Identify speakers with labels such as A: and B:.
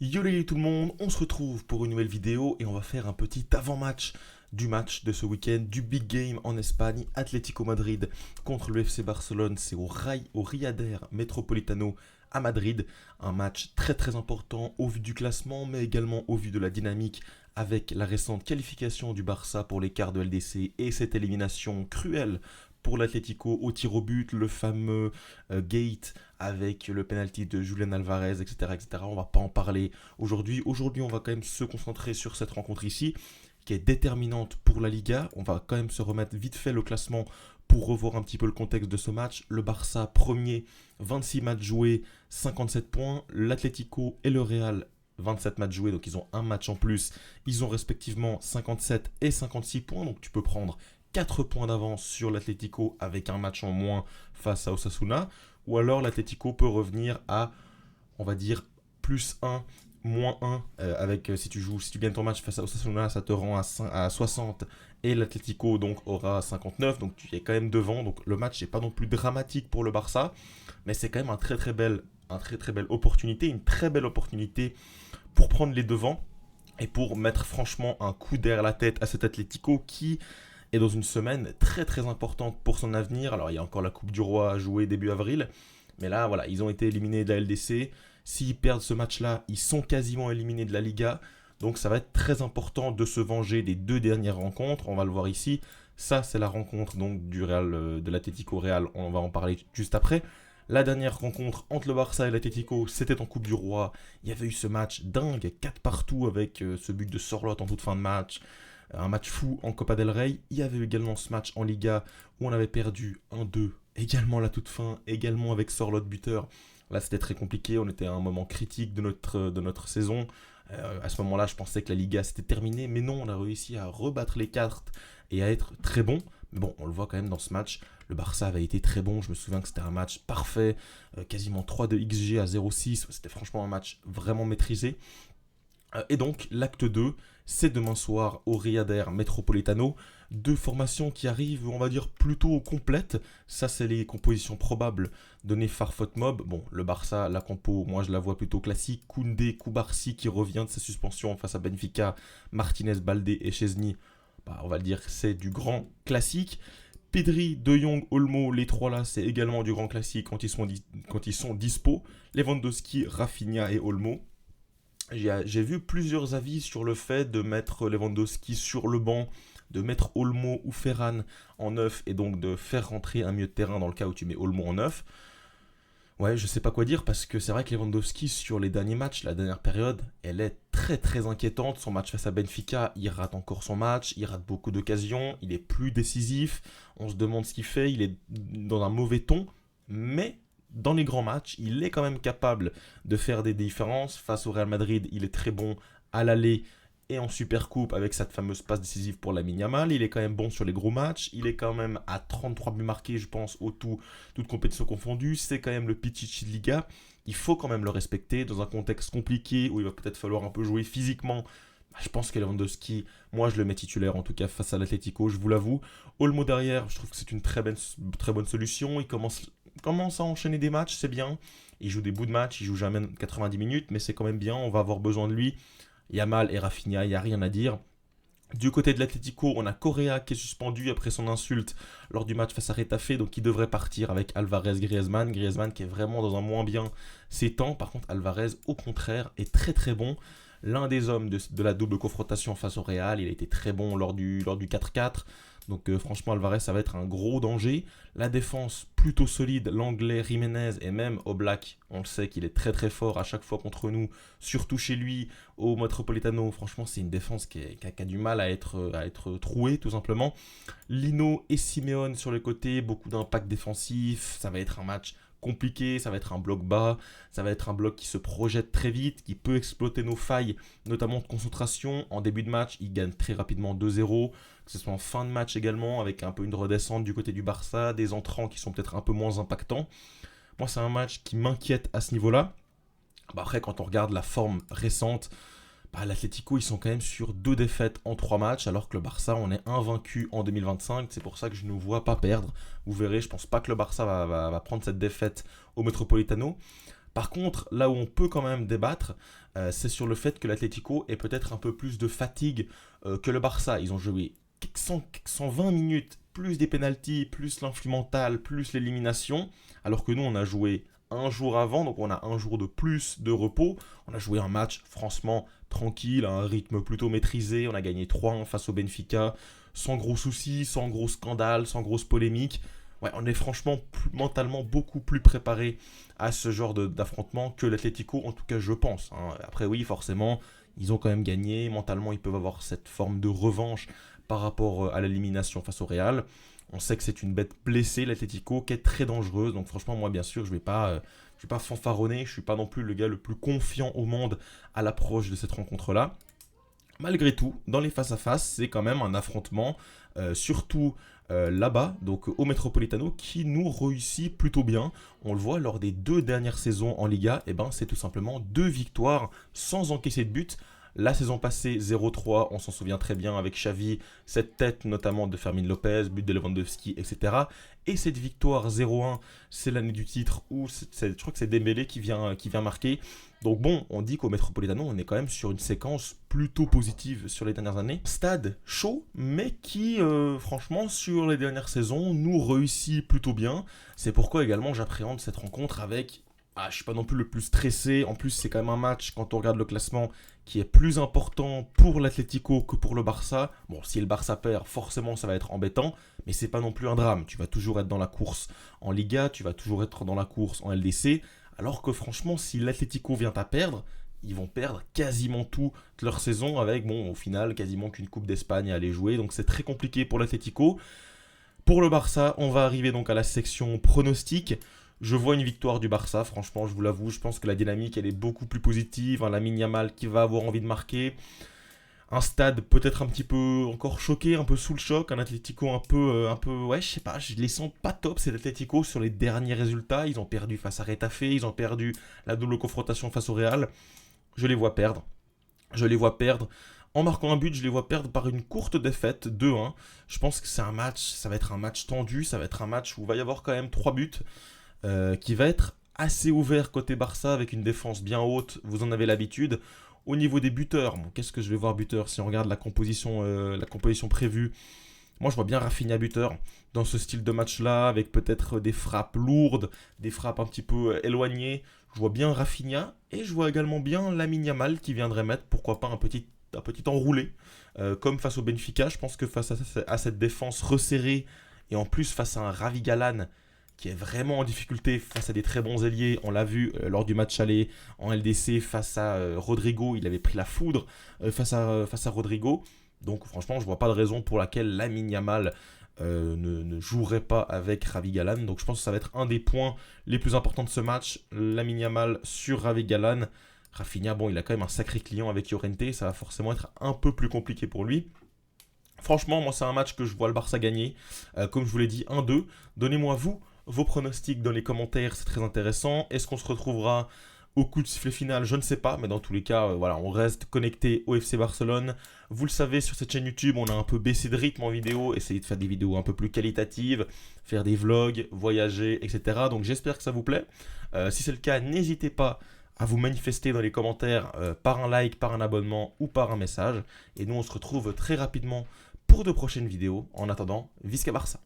A: Yo les tout le monde, on se retrouve pour une nouvelle vidéo et on va faire un petit avant-match du match de ce week-end, du big game en Espagne, Atlético Madrid contre le FC Barcelone, c'est au Riader Metropolitano à Madrid, un match très très important au vu du classement mais également au vu de la dynamique avec la récente qualification du Barça pour les quarts de LDC et cette élimination cruelle pour l'Atlético au tir au but, le fameux gate avec le penalty de Julian Alvarez, etc., etc. On va pas en parler aujourd'hui. Aujourd'hui, on va quand même se concentrer sur cette rencontre ici, qui est déterminante pour la Liga. On va quand même se remettre vite fait le classement pour revoir un petit peu le contexte de ce match. Le Barça, premier, 26 matchs joués, 57 points. L'Atlético et le Real, 27 matchs joués, donc ils ont un match en plus. Ils ont respectivement 57 et 56 points, donc tu peux prendre 4 points d'avance sur l'Atlético avec un match en moins face à Osasuna. Ou alors l'Atlético peut revenir à, on va dire, plus un, moins un avec si tu gagnes ton match face à Osasuna, ça te rend à 60 et l'Atlético donc aura 59, donc tu es quand même devant. Donc le match n'est pas non plus dramatique pour le Barça, mais c'est quand même un très très belle opportunité, une très belle opportunité pour prendre les devants et pour mettre franchement un coup derrière la tête à cet Atlético qui est dans une semaine très très importante pour son avenir. Alors il y a encore la Coupe du Roi à jouer début avril, mais là voilà, ils ont été éliminés de la LDC. S'ils perdent ce match-là, ils sont quasiment éliminés de la Liga. Donc ça va être très important de se venger des deux dernières rencontres. On va le voir ici. Ça, c'est la rencontre donc du Real, de l'Atlético Real. On va en parler juste après. La dernière rencontre entre le Barça et l'Atlético, c'était en Coupe du Roi. Il y avait eu ce match dingue, 4 partout avec ce but de Sorloth en toute fin de match. Un match fou en Copa del Rey. Il y avait également ce match en Liga où on avait perdu 1-2, également à la toute fin, également avec Sorloth buteur. Là, c'était très compliqué. On était à un moment critique de notre saison. À ce moment-là, je pensais que la Liga s'était terminée, mais non, on a réussi à rebattre les cartes et à être très bon. Mais bon, on le voit quand même dans ce match. Le Barça avait été très bon. Je me souviens que c'était un match parfait, quasiment 3 de XG à 0,6. C'était franchement un match vraiment maîtrisé. Et donc, l'acte 2, c'est demain soir au Riader Metropolitano. Deux formations qui arrivent, on va dire, plutôt complètes. Ça, c'est les compositions probables de Nefar Mob. Bon, le Barça, la compo, moi, je la vois plutôt classique. Koundé, Koubarsi qui revient de sa suspension face à Benfica. Martinez, Baldé et Chesney. Bah, on va le dire, c'est du grand classique. Pedri, De Jong, Olmo, les trois là, c'est également du grand classique quand ils sont dispo. Lewandowski, Rafinha et Olmo. J'ai vu plusieurs avis sur le fait de mettre Lewandowski sur le banc, de mettre Olmo ou Ferran en neuf et donc de faire rentrer un milieu de terrain dans le cas où tu mets Olmo en neuf. Ouais, je sais pas quoi dire parce que c'est vrai que Lewandowski sur les derniers matchs, la dernière période, elle est très très inquiétante. Son match face à Benfica, il rate encore son match, il rate beaucoup d'occasions, il est plus décisif. On se demande ce qu'il fait, il est dans un mauvais ton, mais dans les grands matchs, il est quand même capable de faire des différences. Face au Real Madrid, il est très bon à l'aller et en Supercoupe avec cette fameuse passe décisive pour Lamine Yamal. Il est quand même bon sur les gros matchs. Il est quand même à 33 buts marqués, je pense, au tout, toute compétition confondue. C'est quand même le Pichichi de Liga. Il faut quand même le respecter dans un contexte compliqué où il va peut-être falloir un peu jouer physiquement. Je pense que Lewandowski, moi je le mets titulaire en tout cas face à l'Atlético, je vous l'avoue. Olmo derrière, je trouve que c'est une très bonne solution. Il commence à enchaîner des matchs, c'est bien. Il joue des bouts de match, il joue jamais 90 minutes, mais c'est quand même bien, on va avoir besoin de lui. Yamal et Rafinha, il n'y a rien à dire. Du côté de l'Atlético, on a Correa qui est suspendu après son insulte lors du match face à Retafe, donc il devrait partir avec Alvarez Griezmann. Griezmann qui est vraiment dans un moins bien ces temps. Par contre, Alvarez, au contraire, est très très bon. L'un des hommes de la double confrontation face au Real, il a été très bon lors du 4-4. Donc franchement, Alvarez, ça va être un gros danger. La défense, plutôt solide. L'anglais Jiménez et même Oblak, on le sait qu'il est très très fort à chaque fois contre nous, surtout chez lui, au Metropolitano. Franchement, c'est une défense qui a du mal à être trouée, tout simplement. Lino et Simeone sur le côté, beaucoup d'impact défensif. Ça va être un match compliqué, ça va être un bloc bas, ça va être un bloc qui se projette très vite, qui peut exploiter nos failles, notamment de concentration. En début de match, il gagne très rapidement 2-0, que ce soit en fin de match également, avec un peu une redescente du côté du Barça, des entrants qui sont peut-être un peu moins impactants. Moi, c'est un match qui m'inquiète à ce niveau-là. Bah après, quand on regarde la forme récente, bah, l'Atlético, ils sont quand même sur 2 défaites en 3 matchs, alors que le Barça, on est invaincu en 2025. C'est pour ça que je ne vois pas perdre. Vous verrez, je pense pas que le Barça va prendre cette défaite au Metropolitano. Par contre, là où on peut quand même débattre, c'est sur le fait que l'Atlético ait peut-être un peu plus de fatigue que le Barça. Ils ont joué 120 minutes, plus des pénaltys, plus l'influx mental, plus l'élimination, alors que nous, on a joué un jour avant, donc on a un jour de plus de repos. On a joué un match, franchement, tranquille, à un rythme plutôt maîtrisé. On a gagné 3-1 face au Benfica, sans gros soucis, sans gros scandales, sans grosse polémique. Ouais, on est franchement mentalement beaucoup plus préparé à ce genre d'affrontement que l'Atlético, en tout cas je pense, hein. Après oui, forcément, ils ont quand même gagné. Mentalement, ils peuvent avoir cette forme de revanche par rapport à l'élimination face au Real. On sait que c'est une bête blessée, l'Atlético, qui est très dangereuse. Donc franchement, moi, bien sûr, je vais pas fanfaronner. Je suis pas non plus le gars le plus confiant au monde à l'approche de cette rencontre-là. Malgré tout, dans les face-à-face, c'est quand même un affrontement, surtout là-bas, donc au Metropolitano, qui nous réussit plutôt bien. On le voit lors des 2 dernières saisons en Liga, et ben, c'est tout simplement 2 victoires sans encaisser de but. La saison passée, 0-3, on s'en souvient très bien avec Xavi, cette tête notamment de Fermin Lopez, but de Lewandowski, etc. Et cette victoire 0-1, c'est l'année du titre où je crois que c'est Dembélé qui vient marquer. Donc bon, on dit qu'au Metropolitano, on est quand même sur une séquence plutôt positive sur les dernières années. Stade chaud, mais qui, franchement, sur les dernières saisons, nous réussit plutôt bien. C'est pourquoi également j'appréhende cette rencontre avec... Ah, je ne suis pas non plus le plus stressé. En plus, c'est quand même un match, quand on regarde le classement, qui est plus important pour l'Atlético que pour le Barça. Bon, si le Barça perd, forcément, ça va être embêtant, mais c'est pas non plus un drame. Tu vas toujours être dans la course en Liga, tu vas toujours être dans la course en LDC, alors que franchement, si l'Atlético vient à perdre, ils vont perdre quasiment toute leur saison avec, bon, au final, quasiment qu'une Coupe d'Espagne à aller jouer. Donc c'est très compliqué pour l'Atlético. Pour le Barça, on va arriver donc à la section pronostic. Je vois une victoire du Barça, franchement, je vous l'avoue. Je pense que la dynamique, elle est beaucoup plus positive. Lamine Yamal qui va avoir envie de marquer. Un stade peut-être un petit peu encore choqué, un peu sous le choc. Un Atlético un peu, ouais, je sais pas, je les sens pas top, cet Atlético, sur les derniers résultats. Ils ont perdu face à Retafe, ils ont perdu la double confrontation face au Real. Je les vois perdre. Je les vois perdre. En marquant un but, je les vois perdre par une courte défaite, 2-1. Je pense que c'est un match, ça va être un match tendu, ça va être un match où il va y avoir quand même 3 buts. Qui va être assez ouvert côté Barça avec une défense bien haute, vous en avez l'habitude. Au niveau des buteurs, bon, qu'est-ce que je vais voir buteur si on regarde la composition prévue? Moi je vois bien Rafinha buteur dans ce style de match-là, avec peut-être des frappes lourdes, des frappes un petit peu éloignées. Je vois bien Rafinha et je vois également bien Lamine Yamal qui viendrait mettre, pourquoi pas, un petit enroulé, comme face au Benfica. Je pense que face à cette défense resserrée, et en plus face à un Ravi Galan qui est vraiment en difficulté face à des très bons ailiers. On l'a vu lors du match aller en LDC face à Rodrigo. Il avait pris la foudre face à Rodrigo. Donc franchement, je ne vois pas de raison pour laquelle Lamine Yamal ne jouerait pas avec Ravi Galan. Donc je pense que ça va être un des points les plus importants de ce match. Lamine Yamal sur Ravi Galan. Rafinha, bon, il a quand même un sacré client avec Llorente. Ça va forcément être un peu plus compliqué pour lui. Franchement, moi, c'est un match que je vois le Barça gagner. Comme je vous l'ai dit, 1-2. Donnez-moi, vous, vos pronostics dans les commentaires, c'est très intéressant. Est-ce qu'on se retrouvera au coup de sifflet final? Je ne sais pas, mais dans tous les cas, voilà, on reste connecté au FC Barcelone. Vous le savez, sur cette chaîne YouTube, on a un peu baissé de rythme en vidéo, essayer de faire des vidéos un peu plus qualitatives, faire des vlogs, voyager, etc. Donc j'espère que ça vous plaît. Si c'est le cas, n'hésitez pas à vous manifester dans les commentaires par un like, par un abonnement ou par un message. Et nous, on se retrouve très rapidement pour de prochaines vidéos. En attendant, Visca Barça!